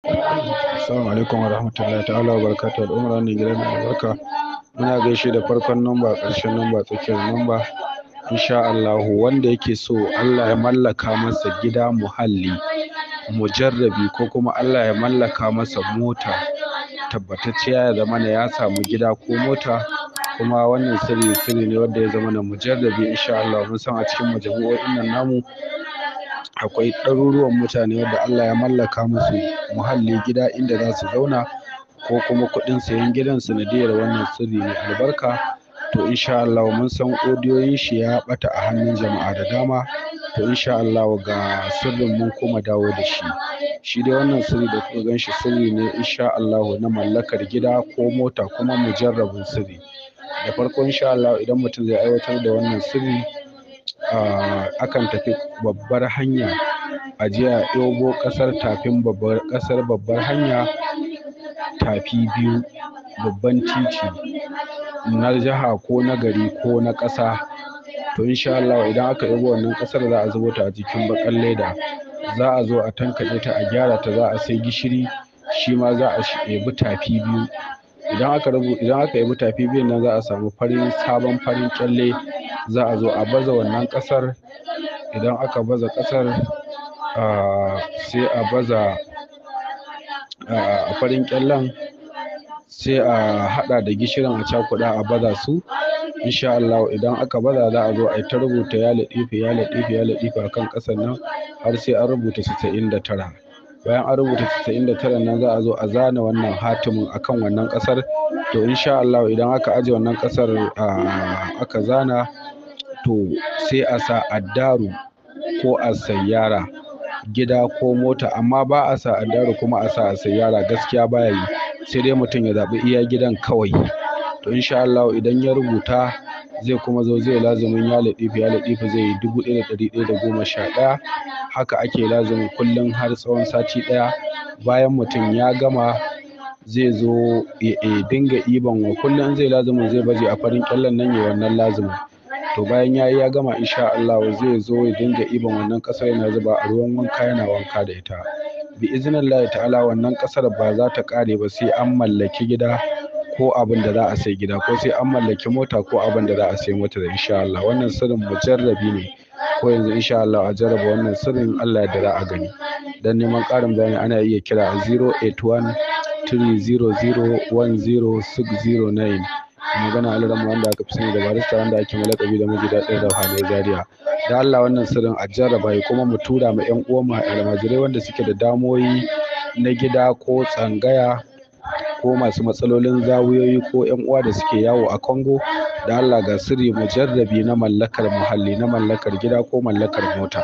Assalamu alaikum warahmatullahi ta'ala wabarakatuh. Al'ummar wannan gidan mai albarka, muna gaishe da farkon namba, ƙarshen namba, tsakiyar namba. Insha Allahu wanda yake so Allah ya mallaka masa gida muhalli mujarrabi, ko kuma Allah ya mallaka masa mota tabbatacciya, ya zamana ya samu gida ko mota, kuma wannan sirri ne wanda ya zamana mujarrabi. Insha Allah mun san a cikin majami'o'in nan namu akwai ɗaruruwan mutane wanda Allah ya mallaka musu muhalli, gida inda za su zauna, ko kuma kuɗin sayan gidan sanadiyar wannan sirri mai albarka. To insha Allah mun san odiyoyin shi ya ɓata a hannun jama'a da dama. To insha Allah ga sirrin mun kuma dawo da shi dai wannan sirri da kuka gan shi sirri ne insha Allah na mallakar gida ko mota, kuma mujarrabin sirri. Da farko insha Allah idan mutum zai aiwatar da wannan sirri, akan tafi babbar hanya a je a ɗebo ƙasar tafin babbar hanya tafi biyu, babban titi na jiha ko na gari ko na ƙasa. To insha Allah idan aka ɗebo wannan ƙasar za a zubo ta a cikin baƙar leda, za a zo a tankaɗe ta, a gyara ta, za a sai gishiri shi ma za a ɗebi tafi biyu. Idan aka ɗebi tafi biyun nan za a samu sabon farin ƙyalle, za a zo a baza wannan ƙasar. Idan aka baza ƙasar, sai a baza a farin ƙyallen, sai a haɗa da gishirin a cakuɗa a baza su. Insha Allah idan aka baza za a zo a yi ta rubuta ya latifu ya latifu ya latifu akan ƙasar nan har sai an rubuta 99. Bayan an rubuta 99 nan za a zo a zana wannan hatimin akan wannan ƙasar. To insha Allah idan aka aje wannan ƙasar aka zana, to sai a sa addaru ko a sayyara, gida ko mota, amma ba a sa addaru kuma a sa a sayyara, gaskiya baya yi, sai dai mutum ya zaɓi iya gidan kawai. To insha Allah idan ya rubuta zai kuma zo zai lazumin ya latifu zai yi 1111. Haka ake lazumin kullum har tsawon sati ɗaya. Bayan mutum ya gama zai zo ya dinga iban kullum zai lazumin zai baje a farin ƙyallen nan ya wannan lazumin. To bayan ya gama insha Allah zai zo ya dinga iban wannan ƙasar yana zuba a ruwan wanka, yana wanka da ita. Bi iznillahi ta'ala wannan ƙasar ba za ta ƙare ba sai an mallaki gida ko abin da za a sai gida, ko sai an mallaki mota ko abin da za a sai mota da insha Allah. Wannan sirrin mujarrabi ne, ko yanzu insha Allah a jarraba wannan sirrin, Allah yadda za a gani. Dan neman ƙarin bayani ana iya kira a 081 300 10609. Magana Alrama wanda aka fi sani da barista, wanda ake malakabi da miji daɗin rauhanai Zaria. Da Allah wannan sirrin a jarraba ya, kuma mu tura ma 'yan uwan mu almajirai wanda suke da damuwoyi na gida ko tsangaya, ko masu matsalolin zawiyoyi, ko 'yan uwa da suke yawo a Congo. Da Allah ga sirri mujarrabi na mallakar muhalli, na mallakar gida ko mallakar mota.